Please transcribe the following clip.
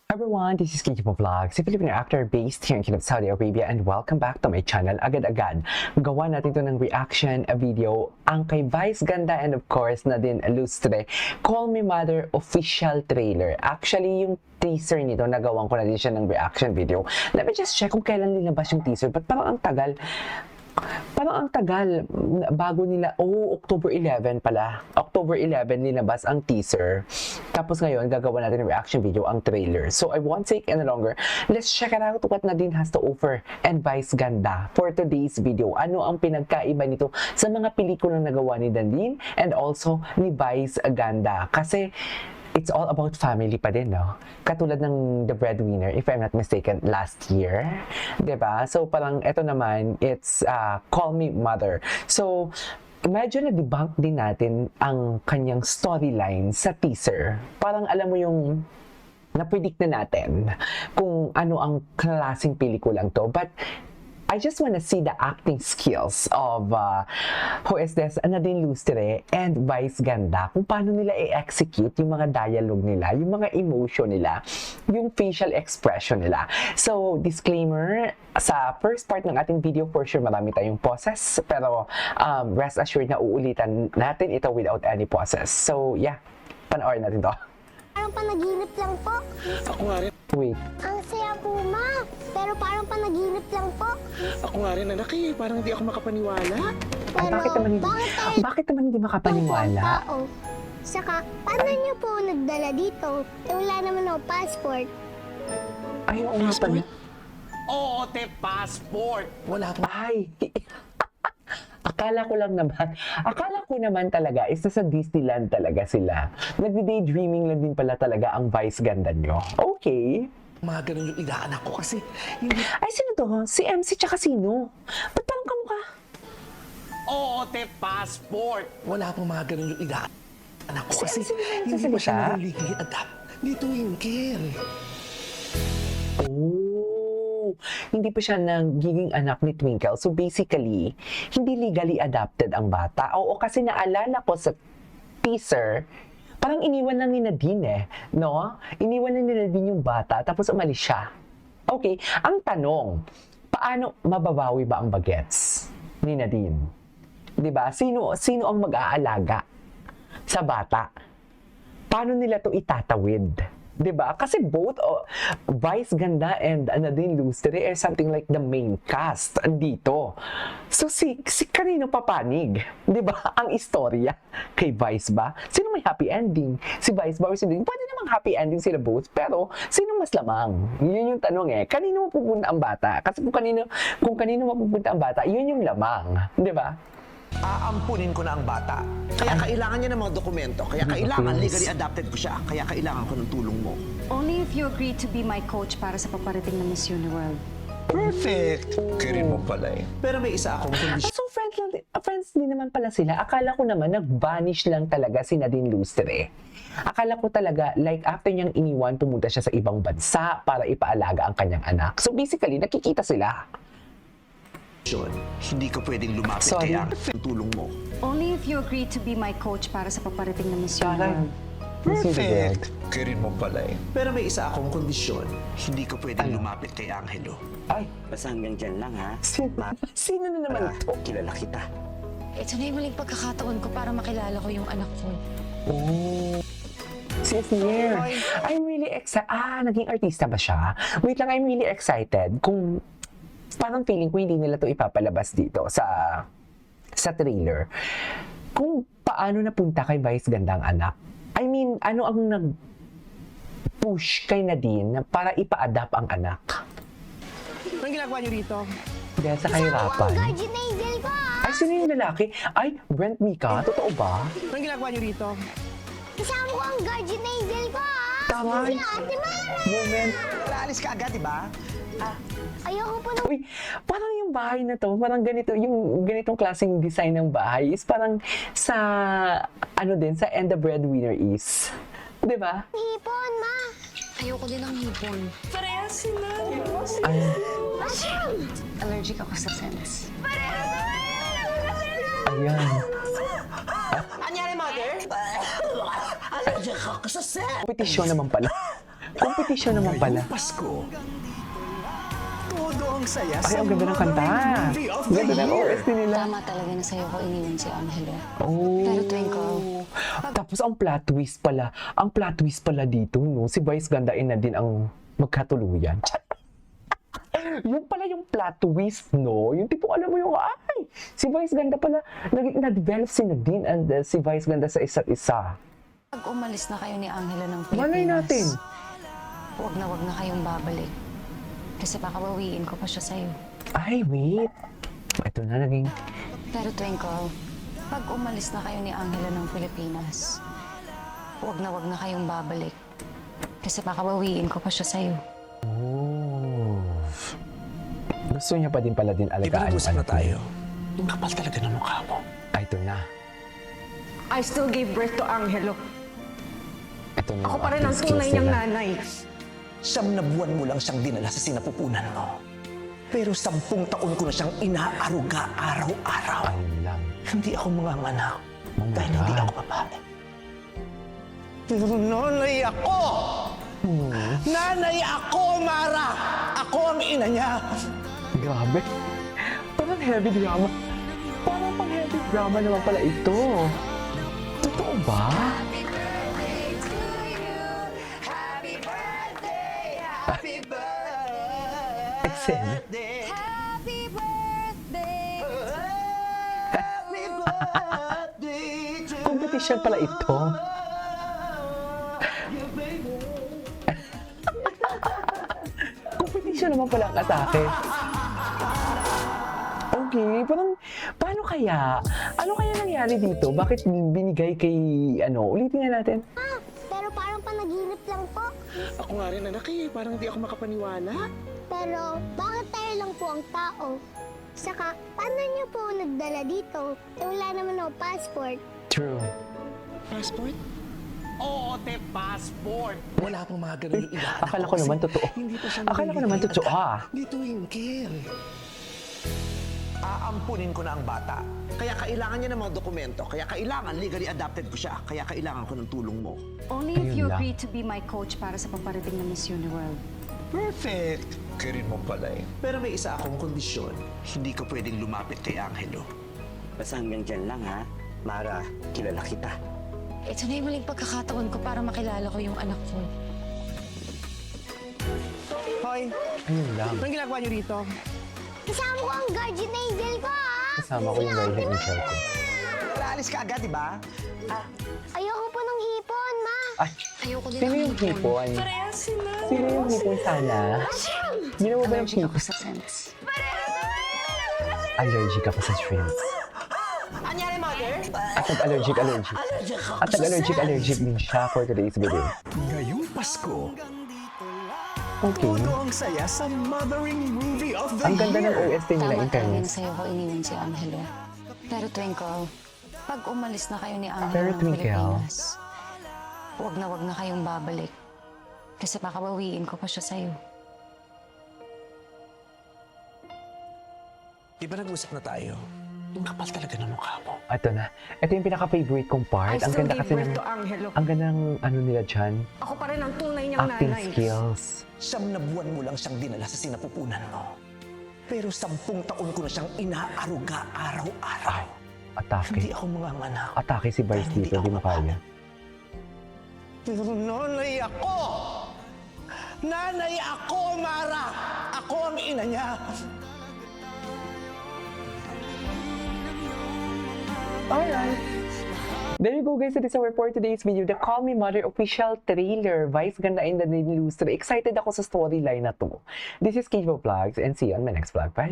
Everyone, this is Kiki Vlogs, a Filipino actor based here in Kingdom, Saudi Arabia, and welcome back to my channel. Agad-agad, gawa natin ito ng reaction video ang kay Vice Ganda and of course Nadine Lustre, Call Me Mother official trailer. Actually, yung teaser nito, nagawan ko na din siya ng reaction video. Let me just check kung kailan nilabas yung teaser, but parang ang tagal. Bago nila, October 11 pala. October 11 nilabas ang teaser. Tapos ngayon, gagawa natin ng reaction video ang trailer. So I won't take any longer. Let's check it out what Nadine has to offer and Vice Ganda for today's video. Ano ang pinagkaiba nito sa mga pelikulang nagawa ni Nadine and also ni Vice Ganda. Kasi it's all about family pa din, no? Katulad ng The Breadwinner, if I'm not mistaken, last year. Diba? So, parang ito naman, it's Call Me Mother. So, medyo na-debunk din natin ang kanyang storyline sa teaser. Parang alam mo yung na-predict na natin kung ano ang klaseng pelikulang to. But I just want to see the acting skills of who is this, Nadine Lustre and Vice Ganda, kung paano nila i-execute yung mga dialogue nila, yung mga emotion nila, yung facial expression nila. So, disclaimer, sa first part ng ating video, for sure marami tayong pauses, pero rest assured na uulitan natin ito without any pauses. So, yeah, panoorin natin to. Parang panaginip lang po. Ako nga rin. Wait. Ang saya po, ma. Pero parang panaginip lang po. Ako nga rin, anak eh. Parang hindi ako makapaniwala. Ay, bakit naman hindi makapaniwala? Tao? Saka, paano niyo po nagdala dito? Wala naman ako passport. Ay, oo nga pala. Oo, passport. Wala akong... Ay, akala ko naman talaga, isa sa Disneyland talaga sila. Nagdi-daydreaming lang din pala talaga ang Vice Ganda nyo. Okay. Mga ganun yung inaanak ko kasi hindi... Ay, sino to? Si MC tsaka sino? Ba't parang kamukha? Oo, passport. Wala akong mga ganun yung inaanak ko kasi Sino hindi pa nagsasalita? siya naliligi adapt ni Twinkle. Hindi pa siya nagiging anak ni Twinkle. So basically, hindi legally adopted ang bata. Oo, kasi naalala ko sa teaser, parang iniwan lang ni Nadine no? Iniwan lang ni Nadine yung bata, tapos umalis siya. Okay, ang tanong, paano mababawi ba ang bagets ni Nadine? 'Di ba? Sino ang mag-aalaga sa bata? Paano nila to itatawid? 'Di ba? Kasi both Vice Ganda and Nadine Lustre are something like the main cast dito. So si kanino papanig? 'Di ba? Ang istorya kay Vice ba? Sino may happy ending? Si Vice ba or si Nadine? Pwede namang happy ending sila both, pero sino mas lamang? Yun yung tanong Kanino mapupunta ang bata? Kasi kung kanino mapupunta ang bata, yun yung lamang, 'di ba? Aampunin ko na ang bata. Kaya kailangan niya ng mga dokumento. Kaya kailangan legally adopted ko siya. Kaya kailangan ko ng tulong mo. Only if you agree to be my coach para sa paparating na Miss Uniworld. Perfect! Karin mo pala Pero may isa akong kondisyon. So friends din naman pala sila. Akala ko naman nag-vanish lang talaga si Nadine Lustre. Akala ko talaga, like after niyang iniwan, pumunta siya sa ibang bansa para ipaalaga ang kanyang anak. So basically, nakikita sila. Hindi ka pwedeng lumapit Sorry. kaya ang tulong mo. Only if you agree to be my coach para sa paparating na Miss Uniworld. Perfect! Karin mo pala Pero may isa akong kondisyon. Hindi ka pwedeng lumapit kay Angelo. Ay, Basta hanggang dyan lang, ha? sino na naman to? Kilala kita. Ito na yung muling pagkakataon ko para makilala ko yung anak ko. Oh. Si Esnier. I'm really excited. Naging artista ba siya? Wait lang, I'm really excited. Kung parang feeling ko hindi nila to ipapalabas dito sa trailer. Kung paano napunta kay Vice Ganda ang anak. I mean, ano ang nag-push kay Nadine para ipa-adapt ang anak? Anong ginagawa niyo rito? Dahil sa Kasama ko kahirapan. ang guardian angel ko, Ay, sino yung lalaki? Ay, Brent Mika? Totoo ba? Anong ginagawa niyo rito? Kasama ko ang guardian angel ko, Tama. Si Ate Mara. Moment. Alis ka agad, di ba? Ayoko po ng... Uy, parang yung bahay na to, parang ganito, yung ganitong klaseng design ng bahay is parang sa, sa And the Breadwinner is. Di ba? hipon, ma. Ayoko din ng hipon. Parehas sila. Ay, Allergic ako sa scents. ayan. Anyari, mother? Alam ka sa set! Kompetisyon naman pala. Competition naman pala. Ngayong Pasko, todo ang saya Ay, sa ang ganda ng kanta. Mothering Movie of the Ganda ng Year. OST nila. Tama talaga na sa'yo ko iniwan si Angelo. Oh. Pero Twinkle, Tapos ang plot twist pala. Ang plot twist pala dito, no? Si Vice Gandain na din ang magkatuluyan. Yung pala yung plot twist, no? Yung tipong alam mo yung, ay, si Vice Ganda pala, na-develop si Nadine and si Vice Ganda sa isa't isa. pag umalis na kayo ni Angelo ng Pilipinas, Malay natin. Huwag na kayong babalik. Kasi baka bawiin ko pa siya sa'yo. Ay, wait. Ito na naging, Pero Twinkle, pag umalis na kayo ni Angelo ng Pilipinas, huwag na kayong babalik. Kasi baka bawiin ko pa siya sa'yo. oh. Gusto niya pa din pala din Di ba alagaan nag-usap na anak niya. tayo? Ang kapal talaga ng mukha mo. Ay, ito na. I still gave birth to Angelo. Ito na Ako yung pa rin ang acting tunay skills niyang nila. nanay. 9 buwan mo lang siyang dinala sa sinapupunan mo. Pero 10 taon ko na siyang inaaruga araw-araw. Ayun lang. Hindi ako manganganak Oh my dahil hindi God. ako babae. Pero nanay ako! Nanay ako, Mara! Ako ang ina niya! Grabe. Parang heavy drama. Parang pang heavy drama naman pala ito. Totoo ba? Excel. Happy birthday! Competition pala ito. Competition naman pala ang atake. Okay, parang, paano kaya? Ano kaya nangyari dito? Bakit binigay kay, ulitin nga natin. Pero parang panaginip lang po. Ako nga rin anak eh, parang hindi ako makapaniwala. Pero bakit tayo lang po ang tao? Saka, paano niyo po nagdala dito? Wala naman ako passport. True. Passport? Oo, te, passport! Wala pang mga ganun yung inaanak Akala ko kasi naman totoo. Hindi pa siya Akala ko naman totoo, Di Twinkle. Aampunin ko na ang bata. Kaya kailangan niya ng mga dokumento. Kaya kailangan legally adopted ko siya. Kaya kailangan ko ng tulong mo. Only if Ayun you lang. agree to be my coach para sa paparating na Miss Uniworld. Perfect! Kirin mo pala eh. Pero may isa akong kondisyon. Hindi ko pwedeng lumapit kay Angelo. Basta hanggang dyan lang ha. Mara, kilala kita. Ito na yung muling pagkakataon ko para makilala ko yung anak ko. Hoy, Ayun lang. anong ginagawa niyo rito? Kasama ko ang guardian angel ko, ha? Kasama ko yung guardian angel ko. Aalis ka agad, di ba? Ayoko po ng hipon, ma. Ay, Ayoko din sino ng yung hipon. hipon? Sino yung hipon sana? Ginawa ba yung Allergic hipon? ako sa scents. Allergic ka pa sa shrimps. At nag-allergic. At nag-allergic din siya for today's video. Ngayong Pasko, Okay. todo ang saya sa Mothering Movie of the Ang ganda ng Year. OST nila Tama in talaga na fairness. sa'yo ko iniwan si Angelo. Pero Twinkle, pag umalis na kayo ni Angelo Pero ng Twinkle. Pilipinas, huwag na kayong babalik. Kasi baka bawiin ko pa siya sa'yo. Di ba nag-usap na tayo? Ang kapal talaga ng mukha mo. Ito na. Ito yung pinaka-favorite kong I part. Ang still ganda gave kasi birth ng, to Angelo. ang ganda ng nila dyan. Ako pa rin ang tunay niyang Acting nanay. skills. 9 buwan mo lang siyang dinala sa sinapupunan mo. Pero 10 taon ko na siyang inaaruga araw-araw. Atake. Hindi ako manganganak. Atake si Vice Hindi dito. Hindi ako mo kaya. Pero nanay ako! Nanay ako, Mara! Ako ang ina niya! Alright. There you go guys, it is our for today's video, the Call Me Mother official trailer. Vice Ganda in the Lustre. Excited ako sa storyline na to. This is Kivo Vlogs and see you on my next vlog. Bye!